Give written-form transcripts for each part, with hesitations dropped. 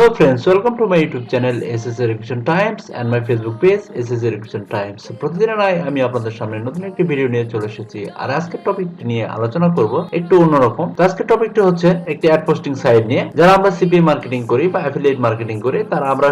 Hello friends, welcome to my YouTube channel SSA Revision Times and my Facebook page SSA Revision Times. প্রতিদিনের আমি আপনাদের সামনে নতুন একটি ভিডিও নিয়ে চলে এসেছি। আর আজকের টপিকটি নিয়ে আলোচনা করব একটু অন্যরকম। তো আজকের টপিকটি হচ্ছে একটি অ্যাড পোস্টিং সাইট নিয়ে। যারা আমরা CPA মার্কেটিং করি বা অ্যাফিলিয়েট মার্কেটিং করি তারা আমরা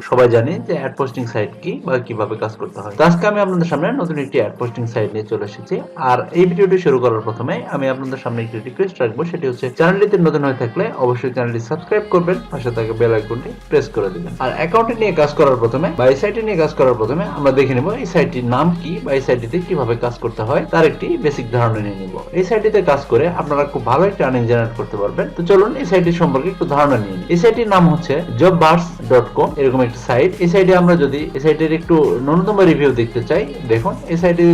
সবাই জানি যে অ্যাড পোস্টিং সাইট কি বা কিভাবে কাজ করতে হয়। তো আজকে আমি আপনাদের সামনে নতুন একটি অ্যাড পোস্টিং সাইট নিয়ে চলে এসেছি। আর এই ভিডিওটি শুরু করার প্রথমে আমি আপনাদের সামনে একটি রিকোয়েস্ট রাখবো, সেটি হচ্ছে চ্যানেলটিতে নতুন হয়ে থাকলে অবশ্যই চ্যানেলটি সাবস্ক্রাইব করবেন, পাশে থাকা বেল আইকনটি প্রেস করে দিবেন। আর অ্যাকাউন্টে নিয়ে কাজ করার প্রথমে বা এই সাইটে নিয়ে কাজ করার প্রথমে আমরা দেখে নেব এই সাইটটির নাম কি বা এই সাইটটিতে কিভাবে কাজ করতে হয় তার একটি বেসিক ধারণা নিয়ে নিব। এই সাইটটিতে কাজ করে আপনারা খুব ভালো একটা আর্নিং জেনারেট করতে পারবেন। তো চলুন এই সাইটটি সম্পর্কে একটু ধারণা নিয়ে নিই। এই সাইটটির নাম হচ্ছে jobbars.com, এরকম একটি সাইট। এই সাইটে আমরা যদি এই সাইটের একটু ন্যূনতম রিভিউ দেখতে চাই, দেখুন এই সাইটে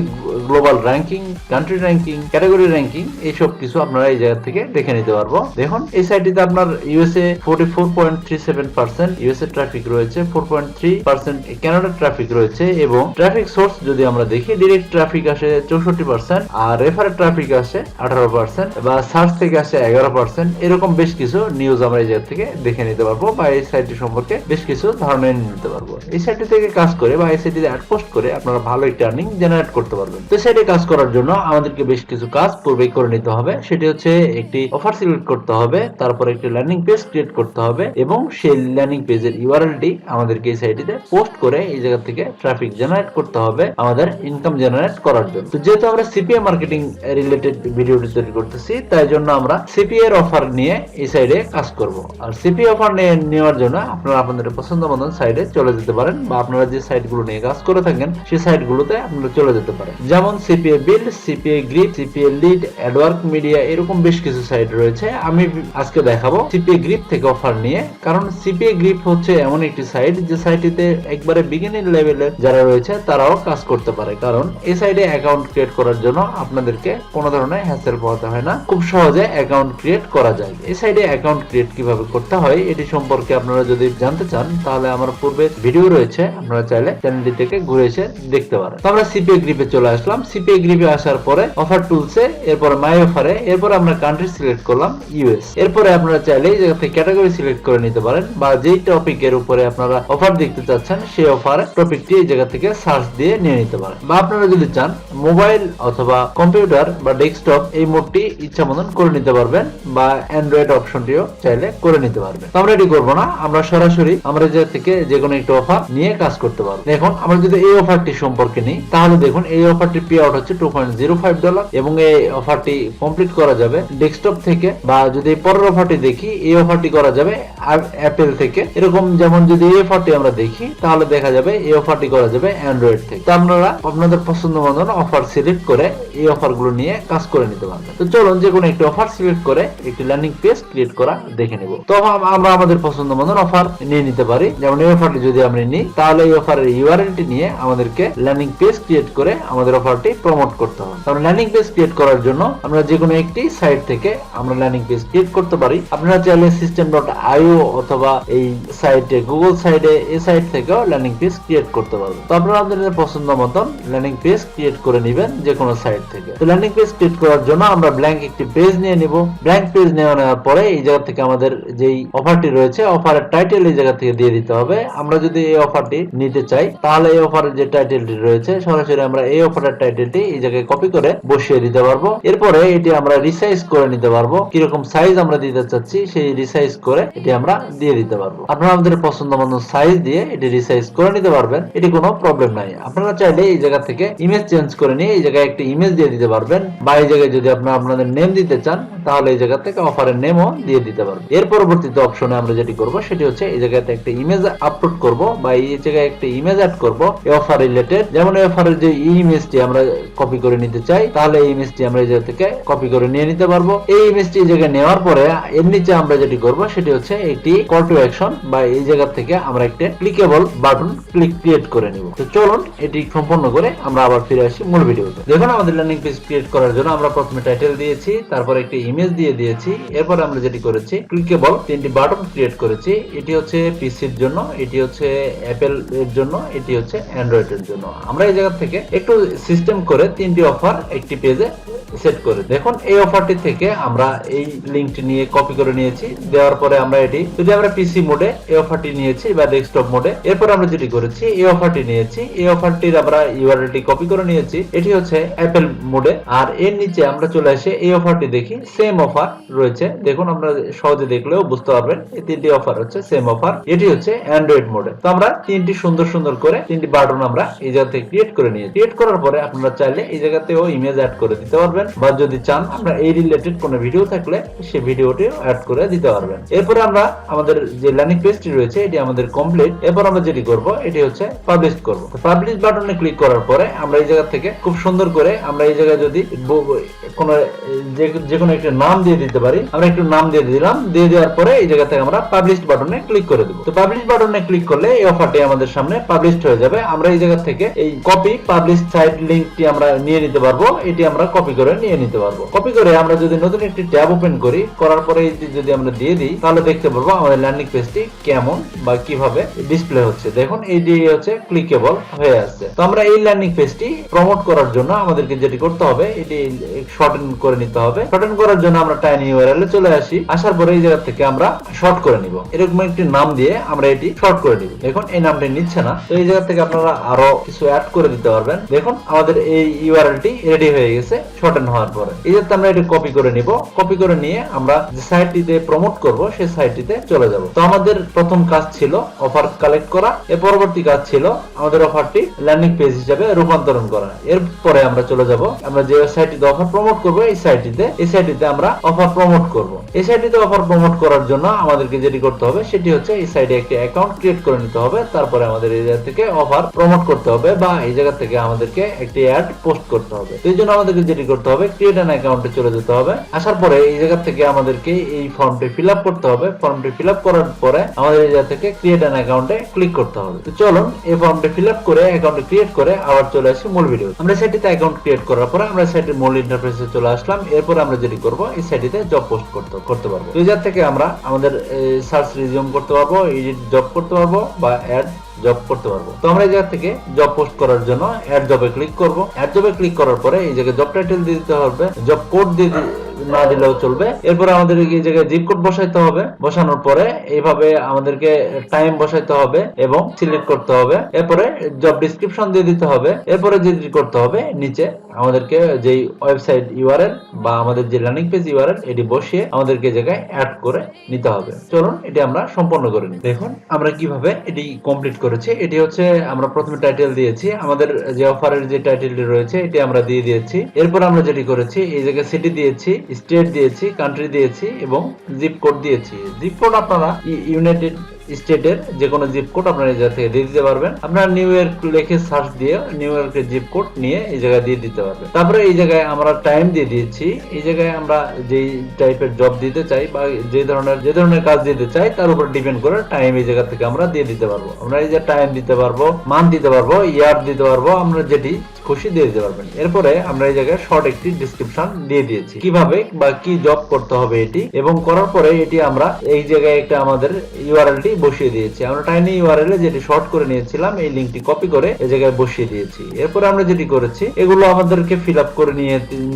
global ranking, country ranking, category ranking এইসব কিছু আপনারা এই জায়গা থেকে দেখে নিতে পারবো। দেখুন এই সাইটটিতে আপনার ইউএসএ 44.37%, ইউএসএ ট্রাফিক রয়েছে 4.3%, কানাডা ট্রাফিক রয়েছে এবং ট্রাফিক সোর্স যদি আমরা দেখি ডাইরেক্ট ট্রাফিক আসে 64% আর রেফারেল ট্রাফিক আসে 18% বা সার্চ থেকে আসে 11%। এরকম বেশ কিছু নিউজ আমরা এই জায়গা থেকে দেখে নিতে পারবো বা এই সাইটটি সম্পর্কে বেশ কিছু ধারণা নিতে পারবো। এই সাইটটি থেকে কাজ করে বা এই সাইটটিতে অ্যাড পোস্ট করে আপনারা ভালো একটা আর্নিং জেনারেট করতে পারবেন। তো সাইটে কাজ করার জন্য আমাদেরকে বেশ কিছু কাজ পূর্বেই করে নিতে হবে। সেটি হচ্ছে একটি অফার সিলেক্ট করতে হবে, তারপর একটি ল্যান্ডিং পেজ ক্রিয়েট করতে হবে এবং সেই ল্যান্ডিং পেজের ইউআরএলটি আমাদেরকে এই সাইটটিতে পোস্ট করে এই জায়গা থেকে ট্রাফিক জেনারেট করতে হবে আমাদের ইনকাম জেনারেট করার জন্য। তো যেহেতু আমরা সিপিএ মার্কেটিং রিলেটেড ভিডিওটি তৈরি করতেছি, তাই জন্য আমরা সিপিএ এর অফার নিয়ে এই সাইডে কাজ করব। আর সিপিএ অফার নেওয়ার জন্য আপনারা আপনাদের পছন্দ মতন সাইডে চলে যেতে পারেন বা আপনারা যে সাইটগুলো নিয়ে কাজ করে থাকেন সেই সাইটগুলোতে আপনারা চলে যেতে পারেন। যেমন CPA Build, CPA Grip, CPA Lead, AdWork Media, এরকম বেশ কিছু সাইট রয়েছে। আমি আজকে দেখাবো সিপিএ গ্রিপ থেকে অফার নিয়ে, কারণ সিপিএ গ্রিপ হচ্ছে এমন একটি সাইট যে সাইটটিতে একবারে বিগিনিং লেভেলের যারা রয়েছে তারাও কাজ করতে পারে। কারণ এই সাইটে অ্যাকাউন্ট ক্রিয়েট করার জন্য আপনাদেরকে কোনো ধরনের হ্যাসেল পোহাতে হয় না, খুব সহজে অ্যাকাউন্ট ক্রিয়েট করা যায়। এই সাইটে অ্যাকাউন্ট ক্রিয়েট কিভাবে করতে হয় এটি সম্পর্কে আপনারা যদি জানতে চান তাহলে আমার পূর্বে ভিডিও রয়েছে, আপনারা চাইলে চ্যানেলটি থেকে ঘুরে এসে দেখতে পারেন। তো আমরা সিপিএ গ্রিপে চলে আসলাম। সিপিএ গ্রিপে আসার পরে অফার টুলসে, এরপরে মাই অফারে, এরপরে আমরা কান্ট্রি সিলেক্ট করলাম ইউএস। এরপরে আপনারা চাইলে এই জায়গা থেকে ক্যাটাগরি সিলেক্ট করে নিতে পারেন বা যেই টপিকের উপরে আপনারা অফার দেখতে চাচ্ছেন সেই অফার টপিকটি এই জায়গা থেকে সার্চ দিয়ে নিয়ে নিতে পারেন। বা আপনারা যদি চান মোবাইল অথবা কম্পিউটার বা ডেস্কটপ এই মোডটি ইচ্ছা মতন করে নিতে পারবেন বা অ্যান্ড্রয়েড অপশনটিও চাইলে করে নিতে পারবেন। তো আমরা এটি করবো না, আমরা সরাসরি আমরা এই জায়গা থেকে যে কোনো একটা অফার নিয়ে কাজ করতে পারবো। দেখুন আমরা যদি এই অফারটি সম্পর্কে নিই তাহলে দেখুন এই অফারটি পে আউট হচ্ছে $2.05 এবং এই অফারটি কমপ্লিট করা যাবে ডেস্কটপ থেকে। বা যদি পরের অফারটি দেখি, এই অফারটি করা যাবে অ্যাপেল থেকে। এরকম যেমন যদি এই অফারটি আমরা দেখি তাহলে দেখা যাবে এই অফারটি করা যাবে অ্যান্ড্রয়েড থেকে। তো আপনারা আপনাদের পছন্দ মতন অফার সিলেক্ট করে এই অফারগুলো নিয়ে কাজ করে নিতে পারবেন। তো চলুন যে কোনো একটি অফার সিলেক্ট করে একটি ল্যান্ডিং পেজ ক্রিয়েট করা দেখে নেব। তো আমরা আমাদের পছন্দ মতন অফার নিয়ে নিতে পারি। যেমন এই অফারটি যদি আমরা নিই তাহলে এই অফারের ইউআরএলটি নিয়ে আমাদেরকে ল্যান্ডিং পেজ ক্রিয়েট করে আমাদের অফারটি প্রমোট করতে হবে। কারণ ল্যান্ডিং পেজ ক্রিয়েট করার জন্য আমরা যে কোনো একটি সাইট থেকে আমরা ল্যান্ডিং পেজ ক্রিয়েট করতে পারি। আপনারা চাইলে system.io অথবা এই সাইটে গুগল সাইটে এই সাইট থেকেও ল্যান্ডিং পেজ ক্রিয়েট করতে পারবেন। তো আপনারা আপনাদের পছন্দ মতন ল্যান্ডিং পেজ ক্রিয়েট করে নেবেন যে কোনো সাইট থেকে। তো ল্যান্ডিং পেজ ক্রিয়েট করার জন্য আমরা ব্ল্যাঙ্ক একটি পেজ নিয়ে নিব। ব্ল্যাঙ্ক পেজ নেওয়ার পরে এই জায়গা থেকে আমাদের যেই অফারটি রয়েছে অফারের টাইটেল এই জায়গা থেকে দিয়ে দিতে হবে। আমরা যদি এই অফারটি নিতে চাই তাহলে এই অফারের যে টাইটেলটি রয়েছে সরাসরি আমরা এই অফারের টাইটেলটি এই জায়গায় কপি করে বসিয়ে দিতে পারবো। এরপরে এটি আমরা রিসাইজ করে নিতে পারবো, কিরকম সাইজ আমরা দিতে চাচ্ছি সেই রিসাইজ করে এটি আমরা দিয়ে দিতে পারবো। আপনারা আপনাদের পছন্দ মতো সাইজ দিয়ে এটি রিসাইজ করে নিতে পারবেন, এটি কোনো প্রবলেম নাই। আপনারা চাইলে এই জায়গা থেকে ইমেজ চেঞ্জ করে নিয়ে এই জায়গায় একটা ইমেজ দিয়ে দিতে পারবেন বা এই জায়গায় যদি আপনারা আপনাদের নেম দিতে চান তাহলে এই জায়গা থেকে অফারের নেমও দিয়ে দিতে পারবেন। এর পরবর্তীতে অপশনে আমরা যেটি করব সেটি হচ্ছে এই জায়গাতে একটা ইমেজ আপলোড করব বা এই জায়গায় একটা ইমেজ অ্যাড করব এই অফার রিলেটেড। যেমন এই অফারের যে ইমেজটি আমরা কপি করে নিতে চাই তাহলে এই ইমেজটি আমরা এই জায়গা থেকে কপি করে নিয়ে নিতে পারবো। এই ইমেজটি এই জায়গায় নেওয়ার পরে এর নিচে আমরা যেটি করব সেটি হচ্ছে একটি কল টু অ্যাকশন বা এই জায়গা থেকে আমরা একটা ক্লিকেবল বাটন ক্রিয়েট করে নিব। তো চলুন এটি সম্পূর্ণ করে আমরা আবার ফিরে আসি মূল ভিডিওতে। দেখুন আমাদের ল্যান্ডিং পেজ ক্রিয়েট করার জন্য আমরা প্রথমে টাইটেল দিয়েছি, তারপর একটি ইমেজ দিয়ে দিয়েছি। এরপর আমরা যেটি করেছি ক্লিকেবল তিনটি বাটন ক্রিয়েট করেছি। এটি হচ্ছে পিসির জন্য, এটি হচ্ছে অ্যাপেল এর জন্য, এটি হচ্ছে অ্যান্ড্রয়েড এর জন্য। আমরা এই জায়গা থেকে একটু সিস্টেম করে তিনটি অফার একটি পেজে সেট করে। দেখুন এই অফারটি থেকে আমরা এই লিঙ্কটি নিয়ে কপি করে নিয়েছি, দেওয়ার পরে আমরা এটি যদি আমরা পিসি মোডে এই অফারটি নিয়েছি বা ডেস্কটপ মোডে, এরপর আমরা যেটি করেছি এই অফারটি নিয়েছি, এই অফারটির আমরা ইউআরএলটি কপি করে নিয়েছি, এটি হচ্ছে অ্যাপেল মোডে। আর এর নিচে আমরা চলে এসে এই অফারটি দেখি, সেম অফার রয়েছে। দেখুন আমরা সহজে দেখলেও বুঝতে পারবেন এই তিনটি অফার হচ্ছে সেম অফার। এটি হচ্ছে অ্যান্ড্রয়েড মোডে। তো আমরা তিনটি সুন্দর সুন্দর করে তিনটি বাটন আমরা এই জায়গা থেকে ক্রিয়েট করে নিয়েছি। ক্রিয়েট করার পরে আপনারা চাইলে এই জায়গাতেও ইমেজ অ্যাড করে দিতে পারবেন, বা যদি চান আমরা এই রিলেটেড কোনো ভিডিও থাকলে সেই ভিডিওটিও অ্যাড করে দিতে পারবেন। এরপরে আমরা আমাদের যে ল্যান্ডিং পেজটি রয়েছে এটি আমাদের কমপ্লিট। এরপর আমরা যেটি করব এটি হচ্ছে পাবলিশ করব। তো পাবলিশ বাটনে ক্লিক করার পরে আমরা এই জায়গা থেকে খুব সুন্দর করে আমরা এই জায়গায় যদি কোনো যে কোনো একটা নাম দিয়ে দিতে পারি, আমরা একটু নাম দিয়ে দিলাম, দিয়ে দেওয়ার পরে এই জায়গা থেকে আমরা পাবলিশ বাটনে ক্লিক করে দেব। তো পাবলিশ বাটনে ক্লিক করলে এই অফারটি আমাদের সামনে পাবলিশড হয়ে যাবে। আমরা এই জায়গা থেকে এই কপি পাবলিশ সাইট লিংকটি আমরা নিয়ে নিতে পারবো, এটি আমরা কপি করে নিয়ে নিতে পারবো। কপি করে আমরা যদি নতুন একটি ট্যাব ওপেন করি, করার পরে যদি আমরা দিয়ে দিই তাহলে দেখতে পারবো আমাদের ল্যান্ডিং পেজটি কেমন বা কিভাবে ডিসপ্লে হচ্ছে। দেখুন এইটি হচ্ছে ক্লিকেবল হয়ে আসছে। তো আমরা এই ল্যান্ডিং পেজটি প্রমোট করার জন্য আমাদেরকে যেটি করতে হবে এটি শর্টেন করে নিতে হবে। শর্টেন করার জন্য আমরা টাইনি ইউআরএল এ চলে আসি, আসার পরে এই জায়গা থেকে আমরা শর্ট করে নিব। এরকম একটি নাম দিয়ে আমরা এটি শর্ট করে নিব। দেখুন এই নামটি নিচ্ছে না, তো এই জায়গা থেকে আপনারা আরো কিছু অ্যাড করে দিতে পারবেন। দেখুন আমাদের এই ইউআরএলটি রেডি হয়ে গেছে শর্টেন হওয়ার পরে। এই যাতে আমরা এটি কপি করে নিব, কপি করে নিয়ে আমরা যে সাইটটিতে প্রমোট করব সেই সাইটটিতে চলে যাব। তো আমাদের প্রথম কাজ ছিল অফার কালেক্ট করা, এর পরবর্তী কাজ ছিল আমাদের অফারটি ল্যান্ডিং পেজ হিসেবে রূপান্তরণ করা। এরপরে আমরা চলে যাব আমরা যে সাইটটিতে অফার প্রমোট করব এই সাইটটিতে আমরা অফার প্রমোট করব। এই সাইটটিতে অফার প্রমোট করার জন্য আমাদেরকে যেটি করতে হবে সেটি হচ্ছে এই সাইটে একটি অ্যাকাউন্ট ক্রিয়েট করে নিতে হবে। তারপরে আমাদের এই জায়গা থেকে অফার প্রমোট করতে হবে বা এই জায়গা থেকে আমাদেরকে একটি অ্যাড পোস্ট করতে হবে। তো এই জন্য আমাদেরকে যেটি করতে হবে ক্রিয়েট অ্যান অ্যাকাউন্টে চলে যেতে হবে। আসার পরে এই জায়গা থেকে আমাদেরকে এই ফর্মটি ফিল আপ করতে হবে। ফর্মটি ফিল আপ করার পরে আমাদের এই জায়গা থেকে ক্রিয়েট অ্যান অ্যাকাউন্টে ক্লিক করতে হবে। তো চলুন এই ফর্মটি ফিল আপ করে অ্যাকাউন্ট ক্রিয়েট করে আবার চলে আসি মূল ভিডিও। আমরা সাইটটিতে অ্যাকাউন্ট ক্রিয়েট করার পরে আমরা সাইটের মূল ইন্টারফেসে চলে আসলাম। এরপর আমরা যেটি করব এই সাইটটিতে জব পোস্ট করতে পারবো। তো এই জায়গা থেকে আমরা আমাদের সার্চ রিজিউম করতে পারবো, এডিট জব করতে পারবো বা অ্যাড জব করতে পারবো। তো আমরা এই জায়গা থেকে জব পোস্ট করার জন্য অ্যাড জবে ক্লিক করব। অ্যাড জবে ক্লিক করার পরে এই জায়গায় জব টাইটেল দিয়ে দিতে হবে, জব কোড দিয়ে না দিলেও চলবে। এরপরে আমাদের এই জায়গায় জিপ কোড বসাইতে হবে। বসানোর পরে এইভাবে আমাদেরকে টাইম বসাইতে হবে এবং সিলেক্ট করতে হবে। এরপরে জব ডেসক্রিপশন দিয়ে দিতে হবে। এরপরে যেটি করতে হবে নিচে আমাদেরকে যেই ওয়েবসাইট ইউআরএল বা আমাদের যে ল্যান্ডিং পেজ ইউআরএল এটি বসিয়ে আমাদেরকে জায়গায় অ্যাড করে নিতে হবে। চলুন এটি আমরা সম্পন্ন করে নিই। দেখুন আমরা কিভাবে এটি কমপ্লিট করেছি। এটি হচ্ছে আমরা প্রথমে টাইটেল দিয়েছি, আমাদের যে অফারের যে টাইটেলটি রয়েছে এটি আমরা দিয়ে দিয়েছি। এরপর আমরা যেটি করেছি এই জায়গায় সিটি দিয়েছি, স্টেট দিয়েছি, কান্ট্রি দিয়েছি এবং জিপ কোড দিয়েছি। জিপ কোড আপনারা ইউনাইটেড স্টেটের যে কোনো জিপ কোড আপনারা এই জায়গা থেকে দিয়ে দিতে পারবেন। আপনারা নিউ ইয়র্ক লিখে সার্চ দিয়ে নিউ ইয়র্কের জিপ কোড নিয়ে এই জায়গায় দিয়ে দিতে পারবেন। তারপরে এই জায়গায় আমরা টাইম দিয়ে দিয়েছি। এই জায়গায় আমরা যেই টাইপের জব দিতে চাই বা যে ধরনের কাজ দিতে চাই তার উপর ডিপেন্ড করে টাইম এই জায়গা থেকে আমরা দিয়ে দিতে পারবো। আমরা এই যে টাইম দিতে পারবো, মান্থ দিতে পারবো, ইয়ার দিতে পারবো, আমরা যেটি খুশি দিয়ে দিতে পারবেন। এরপরে আমরা এই জায়গায় শর্ট একটি ডেসক্রিপশন দিয়ে দিয়েছি কিভাবে বা কি জব করতে হবে এটি, এবং করার পরে এটি আমরা এই জায়গায় একটা আমাদের ইউআরএলটি বসিয়ে দিয়েছি। আমরা টাইনি ইউআরএল এ যেটি শর্ট করে নিয়েছিলাম এই লিংকটি কপি করে এই জায়গায় বসিয়ে দিয়েছি। এরপরে আমরা যেটি করেছি এগুলো আমাদেরকে ফিল আপ করে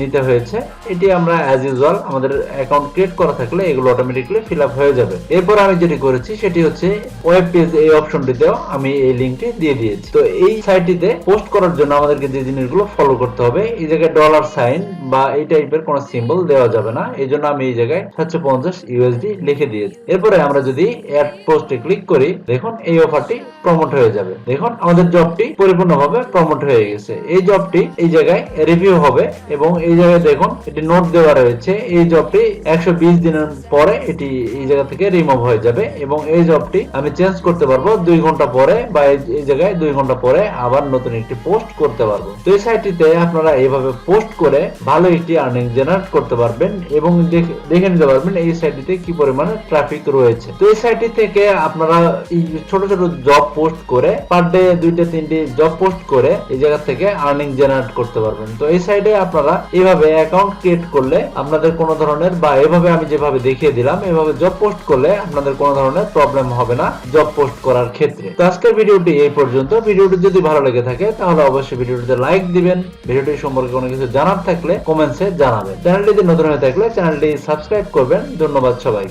নিতে হয়েছে। এটি আমরা অ্যাজ ইউজুয়াল আমাদের অ্যাকাউন্ট ক্রিয়েট করা থাকলে এগুলো অটোমেটিক্যালি ফিল আপ হয়ে যাবে। এরপর আমি যেটি করেছি সেটি হচ্ছে ওয়েব পেজ এই অপশনটিতেও আমি এই লিংকটি দিয়ে দিয়েছি। তো এই সাইটটিতে পোস্ট করার জন্য আমাদেরকে যে জিনিসগুলো ফলো করতে হবে, এই জায়গায় ডলার সাইন বা এই টাইপের কোনো সিম্বল দেওয়া যাবে না। এই জন্য আমি এই জায়গায় 750 ইউএসডি লিখে দিয়েছি। এরপরে আমরা যদি অ্যাড পোস্টে ক্লিক করি দেখুন এই অফারটি প্রমোট হয়ে যাবে। দেখুন আমাদের জবটি পরিপূর্ণভাবে প্রমোট হয়ে গেছে। এই জবটি এই জায়গায় রিভিউ হবে এবং এই জায়গায় দেখুন এটি নোট দেওয়া রয়েছে। এই জবটি 120 দিনের পরে এটি এই জায়গা থেকে রিমুভ হয়ে যাবে এবং এই জবটি আমি চেঞ্জ করতে পারবো 2 ঘন্টা পরে বা এই জায়গায় 2 ঘন্টা পরে আবার নতুন একটি পোস্ট করতে পারবো। তো এই সাইটটিতে আপনারা এইভাবে পোস্ট করে ভালো একটি আর্নিং জেনারেট করতে পারবেন এবং দেখে নিতে পারবেন এই সাইটটিতে কি পরিমাণে ট্রাফিক রয়েছে। তো এই সাইটটি থেকে আপনারা এই ছোট ছোট জব পোস্ট করে পার ডে 2-3টি জব পোস্ট করে এই জায়গা থেকে আর্নিং জেনারেট করতে পারবেন। তো এই সাইটে আপনারা এইভাবে অ্যাকাউন্ট ক্রিয়েট করলে আপনাদের কোনো ধরনের বা এভাবে আমি যেভাবে দেখিয়ে দিলাম এভাবে জব পোস্ট করলে আপনাদের কোনো ধরনের প্রবলেম হবে না জব পোস্ট করার ক্ষেত্রে। তো আজকের ভিডিওটি এই পর্যন্ত। ভিডিওটি যদি ভালো লেগে থাকে তাহলে অবশ্যই ভিডিওটিতে লাইক দিবেন। ভিডিওটি সম্পর্কে কোনো কিছু জানার থাকলে কমেন্টসে জানাবেন। চ্যানেলটি নতুন হয়ে থাকলে চ্যানেলটি সাবস্ক্রাইব করবেন। ধন্যবাদ সবাই।